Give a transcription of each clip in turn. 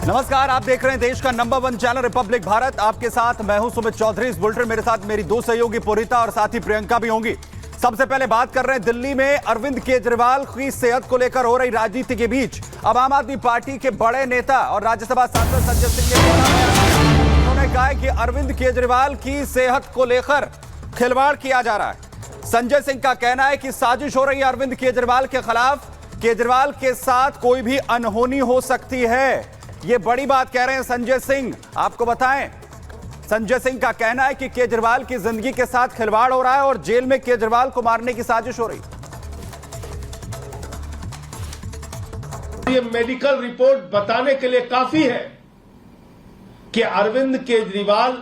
नमस्कार, आप देख रहे हैं देश का नंबर 1 चैनल रिपब्लिक भारत। आपके साथ मैं हूं सुमित चौधरी। इस बुलेटिन मेरे साथ मेरी दो सहयोगी पूरिता और साथी प्रियंका भी होंगी। सबसे पहले बात कर रहे हैं दिल्ली में अरविंद केजरीवाल की सेहत को लेकर हो रही राजनीति के बीच अब आम आदमी पार्टी के बड़े नेता और राज्यसभा सांसद संजय सिंह ने उन्होंने कहा है कि अरविंद केजरीवाल की सेहत को लेकर खिलवाड़ किया जा रहा है। संजय सिंह का कहना है कि साजिश हो रही है अरविंद केजरीवाल के खिलाफ। केजरीवाल के साथ कोई भी अनहोनी हो सकती है, ये बड़ी बात कह रहे हैं संजय सिंह। आपको बताएं, संजय सिंह का कहना है कि केजरीवाल की जिंदगी के साथ खिलवाड़ हो रहा है और जेल में केजरीवाल को मारने की साजिश हो रही। ये मेडिकल रिपोर्ट बताने के लिए काफी है कि अरविंद केजरीवाल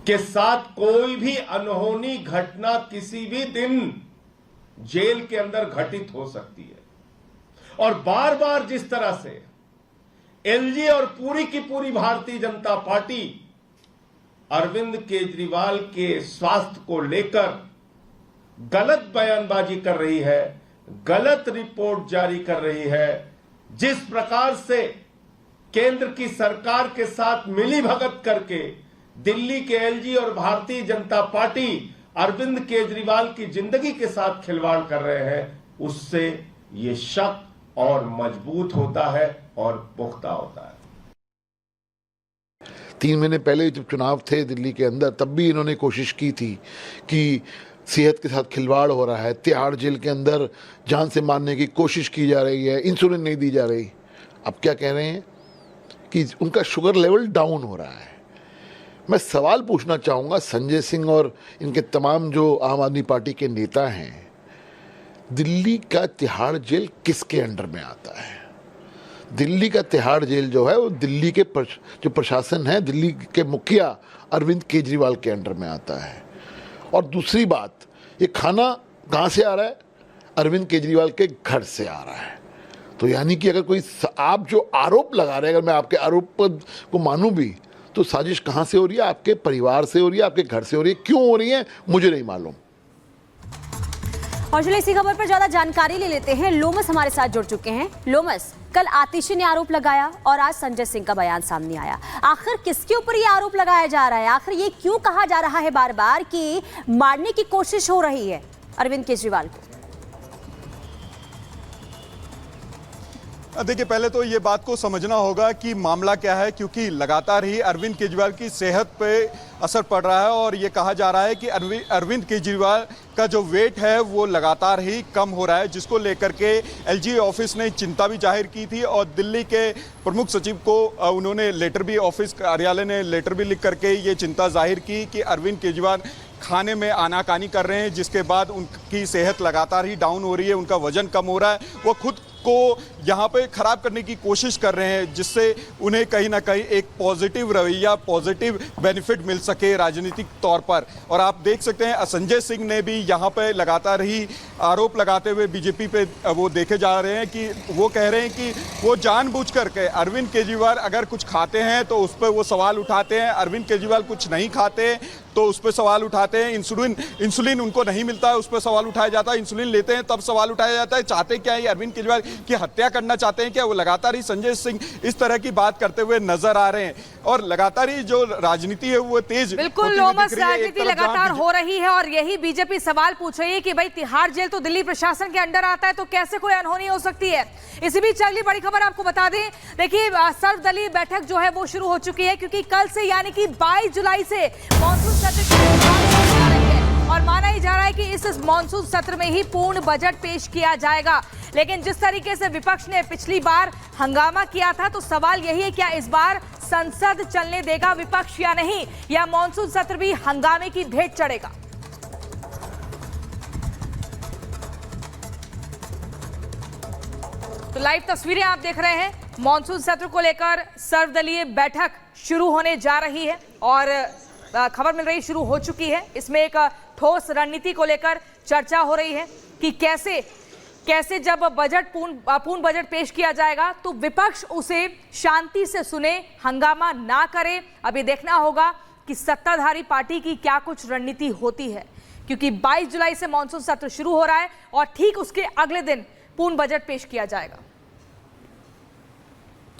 के साथ कोई भी अनहोनी घटना किसी भी दिन जेल के अंदर घटित हो सकती है। और बार बार जिस तरह से एलजी और पूरी की पूरी भारतीय जनता पार्टी अरविंद केजरीवाल के स्वास्थ्य को लेकर गलत बयानबाजी कर रही है, गलत रिपोर्ट जारी कर रही है, जिस प्रकार से केंद्र की सरकार के साथ मिलीभगत करके दिल्ली के एलजी और भारतीय जनता पार्टी अरविंद केजरीवाल की जिंदगी के साथ खिलवाड़ कर रहे हैं, उससे यह शक और मजबूत होता है और पुख्ता होता है। 3 महीने पहले जब चुनाव थे दिल्ली के अंदर, तब भी इन्होंने कोशिश की थी कि सेहत के साथ खिलवाड़ हो रहा है, तिहाड़ जेल के अंदर जान से मारने की कोशिश की जा रही है, इंसुलिन नहीं दी जा रही। अब क्या कह रहे हैं कि उनका शुगर लेवल डाउन हो रहा है। मैं सवाल पूछना चाहूँगा संजय सिंह और इनके तमाम जो आम आदमी पार्टी के नेता हैं, दिल्ली का तिहाड़ जेल किसके अंडर में आता है? दिल्ली का तिहाड़ जेल जो है वो दिल्ली के जो प्रशासन है, दिल्ली के मुखिया अरविंद केजरीवाल के अंडर में आता है। और दूसरी बात, ये खाना कहाँ से आ रहा है? अरविंद केजरीवाल के घर से आ रहा है। तो यानी कि अगर कोई आप जो आरोप लगा रहे हैं, अगर मैं आपके आरोप को मानूं भी, तो साजिश कहाँ से हो रही है? आपके परिवार से हो रही है, आपके घर से हो रही है। क्यों हो रही है मुझे नहीं मालूम। और चलिए इसी खबर पर ज्यादा जानकारी ले लेते हैं। लोमस हमारे साथ जुड़ चुके हैं। लोमस, कल आतिशी ने आरोप लगाया और आज संजय सिंह का बयान सामने आया। आखिर किसके ऊपर ये आरोप लगाया जा रहा है? आखिर ये क्यों कहा जा रहा है बार बार कि मारने की कोशिश हो रही है अरविंद केजरीवाल को? देखिए, पहले तो ये बात को समझना होगा कि मामला क्या है, क्योंकि लगातार ही अरविंद केजरीवाल की सेहत पे असर पड़ रहा है और ये कहा जा रहा है कि अरविंद केजरीवाल का जो वेट है वो लगातार ही कम हो रहा है, जिसको लेकर के एलजी ऑफिस ने चिंता भी जाहिर की थी और दिल्ली के प्रमुख सचिव को उन्होंने लेटर भी, ऑफिस कार्यालय ने लेटर भी लिख करके ये चिंता जाहिर की कि अरविंद केजरीवाल खाने में आनाकानी कर रहे हैं, जिसके बाद उनकी सेहत लगातार ही डाउन हो रही है, उनका वजन कम हो रहा है, वो खुद को यहाँ पे खराब करने की कोशिश कर रहे हैं, जिससे उन्हें कहीं ना कहीं एक पॉजिटिव रवैया, पॉजिटिव बेनिफिट मिल सके राजनीतिक तौर पर। और आप देख सकते हैं संजय सिंह ने भी यहाँ पे लगातार ही आरोप लगाते हुए बीजेपी पे वो देखे जा रहे हैं कि वो कह रहे हैं कि वो जानबूझ करके अरविंद केजरीवाल अगर कुछ खाते हैं तो उस पर वो सवाल उठाते हैं, अरविंद केजरीवाल कुछ नहीं खाते तो उस पर सवाल उठाते हैं, इंसुलिन उनको नहीं मिलता है उस पर सवाल उठाया जाता है, इंसुलिन लेते हैं तब सवाल उठाया जाता है। चाहते क्या है अरविंद केजरीवाल की हत्या करना चाहते हैं क्या? वो लगातार ही संजय सिंह इस तरह की बात करते हुए नजर आ रहे हैं और लगातार ही जो राजनीति है वो तेज, बिल्कुल लोमस, राजनीति लगातार हो रही है और यही बीजेपी सवाल पूछ रही है कि भाई तिहाड़ जेल तो दिल्ली प्रशासन के अंडर आता है, तो कैसे कोई अनहोनी हो सकती है? इसी बीच अगली बड़ी खबर आपको बता दें। देखिए, सर्वदलीय बैठक जो है वो शुरू हो चुकी है, क्योंकि कल से यानी कि 22 जुलाई से मॉनसून सत्र की शुरुआत होने जा रही है और माना ही जा रहा है कि इस मॉनसून सत्र में ही पूर्ण बजट पेश किया जाएगा। लेकिन जिस तरीके से विपक्ष ने पिछली बार हंगामा किया था, तो सवाल यही है क्या इस बार संसद चलने देगा विपक्ष या नहीं, या मॉनसून सत्र भी हंगामे की भेंट चढ़ेगा? तो लाइव तस्वीरें आप देख रहे हैं। मॉनसून सत्र को लेकर सर्वदलीय बैठक शुरू होने जा रही है और खबर मिल रही शुरू हो चुकी है। इसमें एक ठोस रणनीति को लेकर चर्चा हो रही है कि कैसे जब बजट पूर्ण बजट पेश किया जाएगा तो विपक्ष उसे शांति से सुने, हंगामा ना करे। अभी देखना होगा कि सत्ताधारी पार्टी की क्या कुछ रणनीति होती है, क्योंकि 22 जुलाई से मॉनसून सत्र शुरू हो रहा है और ठीक उसके अगले दिन पूर्ण बजट पेश किया जाएगा।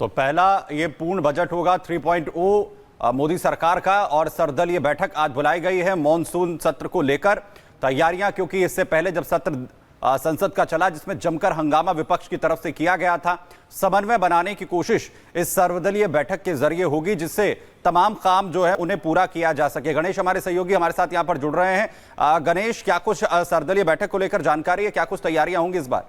तो पहला ये पूर्ण बजट होगा 3.0 मोदी सरकार का, और सर्वदलीय बैठक आज बुलाई गई है मॉनसून सत्र को लेकर। तैयारियां, क्योंकि इससे पहले जब सत्र संसद का चला जिसमें जमकर हंगामा विपक्ष की तरफ से किया गया था, समन्वय बनाने की कोशिश इस सर्वदलीय बैठक के जरिए होगी जिससे तमाम काम जो है उन्हें पूरा किया जा सके। गणेश हमारे सहयोगी हमारे साथ यहां पर जुड़ रहे हैं। गणेश, क्या कुछ सर्वदलीय बैठक को लेकर जानकारी है, क्या कुछ तैयारियां होंगी इस बार?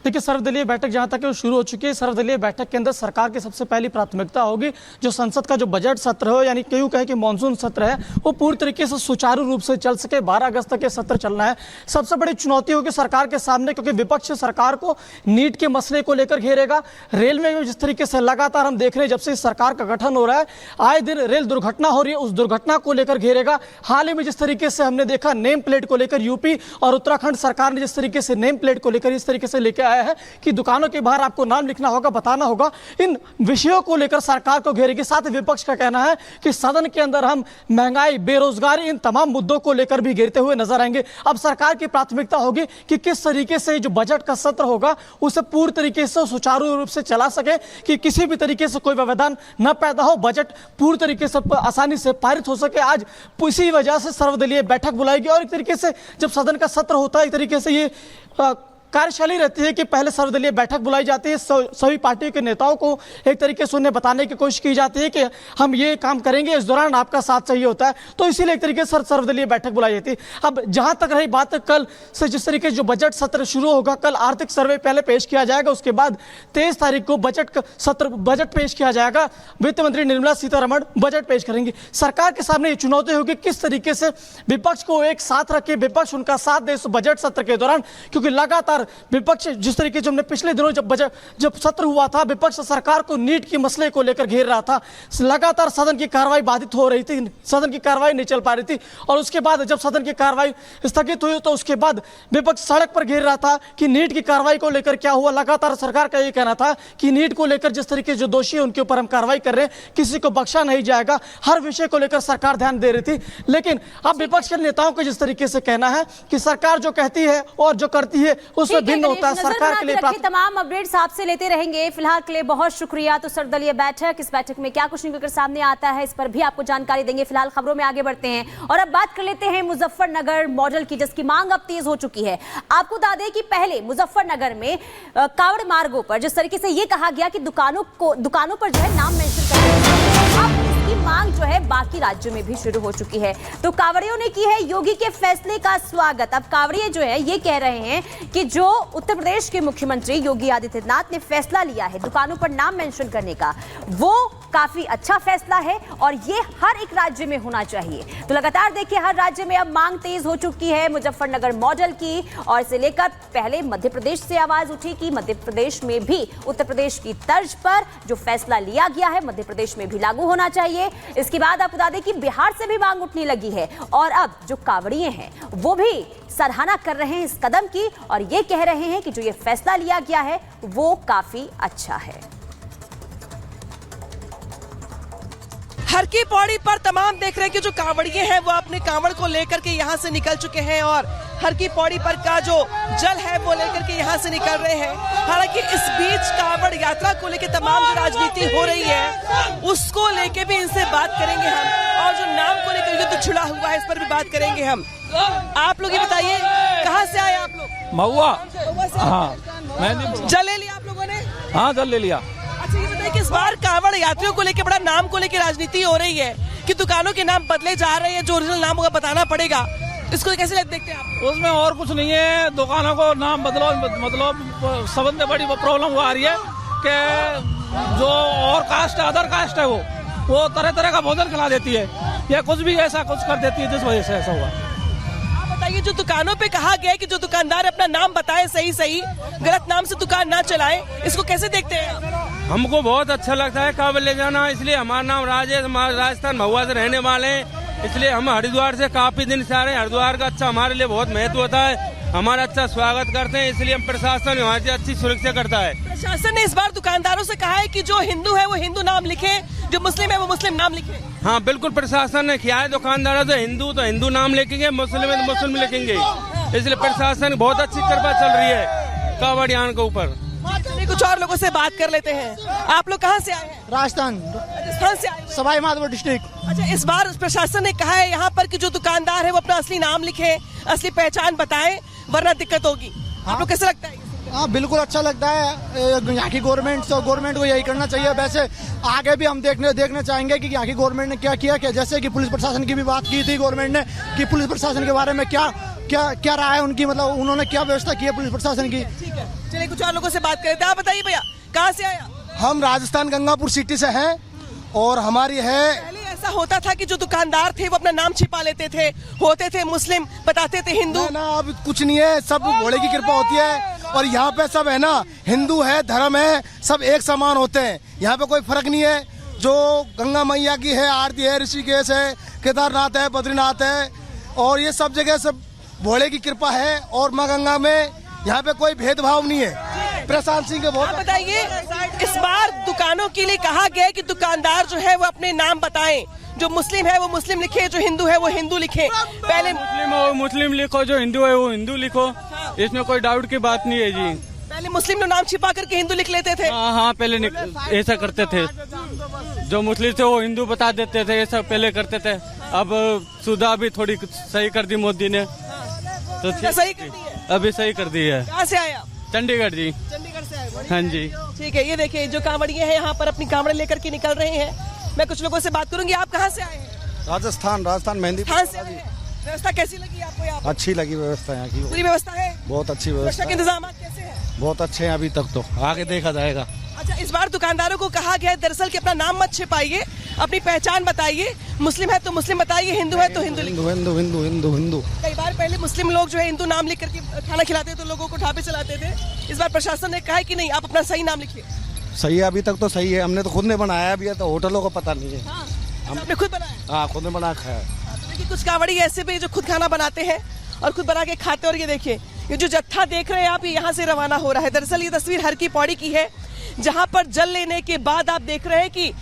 देखिए, सर्वदलीय बैठक जहां तक है वो शुरू हो चुकी है। सर्वदलीय बैठक के अंदर सरकार की सबसे पहली प्राथमिकता होगी जो संसद का जो बजट सत्र हो, यानी क्यों कहे कि मानसून सत्र है, वो पूरी तरीके से सुचारू रूप से चल सके। 12 अगस्त तक ये सत्र चलना है। सबसे बड़ी चुनौती होगी सरकार के सामने, क्योंकि विपक्ष सरकार को नीट के मसले को लेकर घेरेगा। रेल में जिस तरीके से लगातार हम देख रहे हैं जब से इस सरकार का गठन हो रहा है, आए दिन रेल दुर्घटना हो रही है, उस दुर्घटना को लेकर घेरेगा। हाल ही में जिस तरीके से हमने देखा नेम प्लेट को लेकर यूपी और उत्तराखंड सरकार ने जिस तरीके से नेम प्लेट को लेकर इस तरीके से लेकर आया है कि दुकानों के बाहर आपको नाम लिखना होगा, बताना होगा, इन विषयों को लेकर सरकार को घेरेगी। साथ ही विपक्ष का कहना है कि सदन के अंदर हम महंगाई, बेरोजगारी, इन तमाम मुद्दों को लेकर भी घेरते हुए नजर आएंगे। अब सरकार की प्राथमिकता होगी कि किस तरीके से जो बजट का सत्र होगा उसे पूरी तरीके से सुचारू रूप से चला सके, कि किसी भी तरीके से कोई व्यवधान न पैदा हो, बजट पूरी तरीके से आसानी से पारित हो सके। आज इसी वजह से सर्वदलीय बैठक बुलाएगी और एक तरीके से जब सदन का सत्र होता है एक तरीके से ये कार्यशैली रहती है कि पहले सर्वदलीय बैठक बुलाई जाती है, सभी पार्टियों के नेताओं को एक तरीके से उन्हें बताने की कोशिश की जाती है कि हम ये काम करेंगे, इस दौरान आपका साथ चाहिए होता है, तो इसीलिए एक तरीके से सर्वदलीय बैठक बुलाई जाती है। अब जहां तक रही बात कल से जिस तरीके से जो बजट सत्र शुरू होगा, कल आर्थिक सर्वे पहले पेश किया जाएगा, उसके बाद 23 तारीख को बजट पेश किया जाएगा। वित्त मंत्री निर्मला सीतारमण बजट पेश करेंगी। सरकार के सामने ये चुनौती होगी किस तरीके से विपक्ष को एक साथ रखे, विपक्ष उनका साथ दे इस बजट सत्र के दौरान, क्योंकि लगातार विपक्ष जिस तरीके से हमने पिछले दिनों जब सत्र हुआ था, विपक्ष सरकार को नीट के मसले को लेकर घेर रहा था। लगातार सदन की कार्रवाई बाधित हो रही थी, सदन की कार्रवाई नहीं चल पा रही थी, और उसके बाद जब सदन की कार्रवाई स्थगित हुई तो उसके बाद विपक्ष सड़क पर घेर रहा था कि नीट की कार्रवाई को लेकर क्या हुआ। लगातार सरकार का यह कहना था कि नीट को लेकर जिस तरीके से जो दोषी है उनके ऊपर हम कार्रवाई कर रहे हैं, किसी को बख्शा नहीं जाएगा, हर विषय को लेकर सरकार ध्यान दे रही थी। लेकिन अब विपक्ष के नेताओं को जिस तरीके से कहना है कि सरकार जो कहती है और जो करती है उसमें भिन्न होता है। सरकार के लिए तमाम अपडेट्स आपसे लेते रहेंगे। फिलहाल के लिए बहुत शुक्रिया। तो सर्वदलीय बैठक, इस बैठक में क्या कुछ निकलकर सामने आता है, इस पर भी आपको जानकारी देंगे। फिलहाल खबरों में आगे बढ़ते हैं और अब बात कर लेते हैं मुजफ्फरनगर मॉडल की, जिसकी मांग अब तेज हो चुकी है। आपको बता दें कि पहले मुजफ्फरनगर में कावड़ मार्गों पर जिस तरीके से ये कहा गया कि दुकानों पर जो है नाम मेंशन करना, अब इसकी मांग जो है बाकी राज्यों में भी शुरू हो चुकी है। तो कांवड़ियों ने की है योगी के फैसले का स्वागत। अब कांवड़िए जो है ये कह रहे हैं कि जो उत्तर प्रदेश के मुख्यमंत्री योगी आदित्यनाथ ने फैसला लिया है दुकानों पर नाम मेंशन करने का, वो काफी अच्छा फैसला है और ये हर एक राज्य में होना चाहिए। तो लगातार देखिए हर राज्य में अब मांग तेज हो चुकी है मुजफ्फरनगर मॉडल की, और इसे लेकर पहले मध्य प्रदेश से आवाज उठी कि मध्य प्रदेश में भी उत्तर प्रदेश की तर्ज पर जो फैसला लिया गया है मध्य प्रदेश में भी लागू होना चाहिए। इसके बाद आप बता दें कि बिहार से भी मांग उठने लगी है और अब जो कांवड़िए हैं वो भी सराहना कर रहे हैं इस कदम की और ये कह रहे हैं कि जो ये फैसला लिया गया है वो काफी अच्छा है। हर की पौड़ी पर तमाम देख रहे हैं कि जो कांवड़िए हैं वो अपने कांवड़ को लेकर के यहाँ से निकल चुके हैं और हर की पौड़ी पर का जो जल है वो लेकर के यहाँ से निकल रहे हैं। हालांकि इस बीच कांवड़ यात्रा को लेकर तमाम जो राजनीति हो रही है उसको लेके भी इनसे बात करेंगे हम, और जो नाम को लेकर युद्ध छिड़ा हुआ है इस पर भी बात करेंगे हम। आप लोग ये बताइए कहाँ से आए आप लोग? महुआ। हाँ, जल ले लिया आप लोगों ने? हाँ, जल ले लिया। अच्छा, ये बताइए कि इस बार कांवड़ यात्रियों को लेकर बड़ा नाम को लेकर राजनीति हो रही है कि दुकानों के नाम बदले जा रहे हैं, जो ओरिजिनल नाम होगा बताना पड़ेगा, इसको कैसे देखते हैं आप? उसमें और कुछ नहीं है, दुकानों को नाम बदलो, मतलब सबसे बड़ी प्रॉब्लम वो आ रही है कि जो और कास्ट अदर कास्ट है वो तरह तरह का भोजन खिला देती है या कुछ भी ऐसा कुछ कर देती है जिस वजह से ऐसा हुआ। बताइए, जो दुकानों पे कहा गया है कि जो दुकानदार अपना नाम बताए सही सही, गलत नाम से दुकान ना चलाए, इसको कैसे देखते हैं आप? हमको बहुत अच्छा लगता है कांवड़ ले जाना, इसलिए हमारा नाम राजेश, हमारे राजस्थान महुआ से रहने वाले हैं, इसलिए हम हरिद्वार से काफी दिन से आ रहे हैं। हरिद्वार का अच्छा हमारे लिए बहुत महत्व होता है, हमारा अच्छा स्वागत करते हैं, इसलिए हम प्रशासन हमारी अच्छी सुरक्षा करता है। प्रशासन ने इस बार दुकानदारों से कहा है कि जो हिंदू है वो हिंदू नाम लिखे, जो मुस्लिम है वो मुस्लिम नाम लिखे। हाँ, बिल्कुल प्रशासन ने किया है, दुकानदारों से तो हिंदू नाम लिखेंगे, मुस्लिम है तो मुस्लिम लिखेंगे, इसलिए प्रशासन बहुत अच्छी कृपा चल रही है। कावड़ियान के ऊपर। चलिए कुछ और लोगों से बात कर लेते हैं। आप लोग कहाँ से आए हैं? राजस्थान से आए हैं। सवाई माधोपुर डिस्ट्रिक्ट। अच्छा, इस बार प्रशासन ने कहा है यहाँ पर कि जो दुकानदार है वो अपना असली नाम लिखे, असली पहचान बताएं, वरना दिक्कत होगी। आप लोग कैसे लगता है? हाँ बिल्कुल अच्छा लगता है। यहाँ की गवर्नमेंट को यही करना चाहिए। वैसे आगे भी हम देखना चाहेंगे कि यहाँ की गवर्नमेंट ने क्या किया। जैसे कि पुलिस प्रशासन की भी बात की थी गवर्नमेंट ने कि पुलिस प्रशासन के बारे में क्या राय है उनकी, मतलब उन्होंने क्या व्यवस्था की है पुलिस प्रशासन की। चलिए कुछ और लोगों से बात करें। आप बताइए भैया, कहाँ से आया? हम राजस्थान गंगापुर सिटी से हैं और हमारी है। पहले ऐसा होता था कि जो दुकानदार थे वो अपना नाम छिपा लेते थे, होते थे मुस्लिम, बताते थे हिंदू। ना अब कुछ नहीं है, सब भोले की कृपा होती है और यहाँ पे सब है ना, हिंदू है, धर्म है, सब एक समान होते हैं। यहाँ पे कोई फर्क नहीं है। जो गंगा मैया की है आरती है, ऋषिकेश है, केदारनाथ है, बद्रीनाथ है और ये सब जगह सब भोले की कृपा है। और माँ गंगा में यहाँ पे कोई भेदभाव नहीं है। प्रशांत सिंह के बहुत। बताइए, इस बार दुकानों के लिए कहा गया है कि दुकानदार जो है वो अपने नाम बताएं। जो मुस्लिम है वो मुस्लिम लिखे, जो हिंदू है वो हिंदू लिखे। पहले मुस्लिम हो मुस्लिम लिखो, जो हिंदू है वो हिंदू लिखो, इसमें कोई डाउट की बात नहीं है जी। पहले मुस्लिम लोग नाम छिपा करके हिंदू लिख लेते थे। हाँ पहले ऐसा करते थे। जो मुस्लिम थे वो हिंदू बता देते थे, ऐसा पहले करते थे। अब सुधा भी थोड़ी सही कर दी मोदी ने, तो सही कर दी है। अभी सही कर दी है। कहाँ से आया? चंडीगढ़ जी। चंडीगढ़ से आए? हाँ जी। ठीक है, ये देखिए जो कांवड़िए हैं यहाँ पर अपनी कांवड़े लेकर के निकल रहे हैं। मैं कुछ लोगों से बात करूंगी। आप कहाँ से आए हैं? राजस्थान मेहंदी। व्यवस्था कैसी लगी आपको यहाँ पर? अच्छी लगी व्यवस्था यहाँ की, पूरी व्यवस्था है? बहुत अच्छी सुरक्षा व्यवस्था के इंतजाम कैसे हैं? बहुत अच्छे हैं अभी तक, तो आगे देखा जाएगा। अच्छा, इस बार दुकानदारों को कहा गया है दरअसल कि अपना नाम मत छिपाइए, अपनी पहचान बताइए। मुस्लिम है तो मुस्लिम बताइए, हिंदू है तो हिंदू लिखिए। हिंदू। कई बार पहले मुस्लिम लोग जो है हिंदू नाम लिख करके खाना खिलाते तो लोगों को ढाबे चलाते थे। इस बार प्रशासन ने कहा है कि नहीं, आप अपना सही नाम लिखिए। सही है, अभी तक तो सही है। हमने तो खुद ने बनाया भी है, तो होटलों को पता नहीं है। आपने खुद बनाया? हाँ, खुद ने बना खाया। देखिए कुछ कांवड़ी ऐसे भी जो खुद खाना बनाते हैं और खुद बना के खाते हैं। और ये देखिए, ये जो जत्था देख रहे हैं आप, यहाँ से रवाना हो रहा है। दरअसल ये तस्वीर हर की पौड़ी की है, जहाँ पर जल लेने के बाद आप देख रहे हैं कि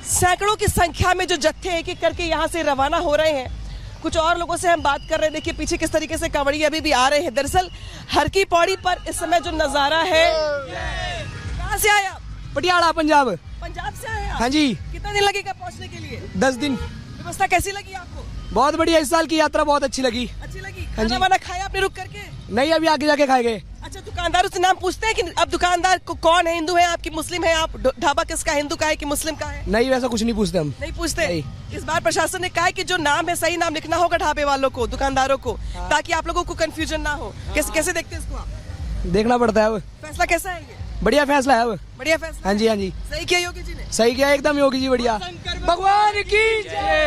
सैकड़ों की संख्या में जो जत्थे एक एक करके यहाँ से रवाना हो रहे हैं। कुछ और लोगों से हम बात कर रहे हैं। देखिए पीछे किस तरीके से कांवड़ी अभी भी आ रहे हैं। दरअसल हर की पौड़ी पर इस समय जो नजारा है। कहाँ से आया? पटियाला, पंजाब। पंजाब से आया? हाँ जी। कितना दिन लगेगा पहुँचने के लिए? 10 दिन। व्यवस्था कैसी लगी आपको? बहुत बढ़िया, इस साल की यात्रा बहुत अच्छी लगी। अच्छी लगी? खाना वाना खाया आपने रुक करके? नहीं, अभी आगे जाके खाएंगे। अच्छा, दुकानदारों से नाम पूछते हैं कि अब दुकानदार को कौन है, हिंदू है आपकी, मुस्लिम है आप, ढाबा किसका, हिंदू का है कि मुस्लिम का है? नहीं, वैसा कुछ नहीं पूछते हम। नहीं पूछते? इस बार प्रशासन ने कहा है कि जो नाम है सही नाम लिखना होगा ढाबे वालों को, दुकानदारों को, ताकि आप लोगों को कंफ्यूजन ना हो। कैसे देखते हैं इसको आप? देखना पड़ता है अब। फैसला कैसा है ये? बढ़िया फैसला है अब। बढ़िया फैसला। हाँ जी, हाँ जी। सही किया योगी जी ने? सही किया एकदम योगी जी, बढ़िया। भगवान की जय।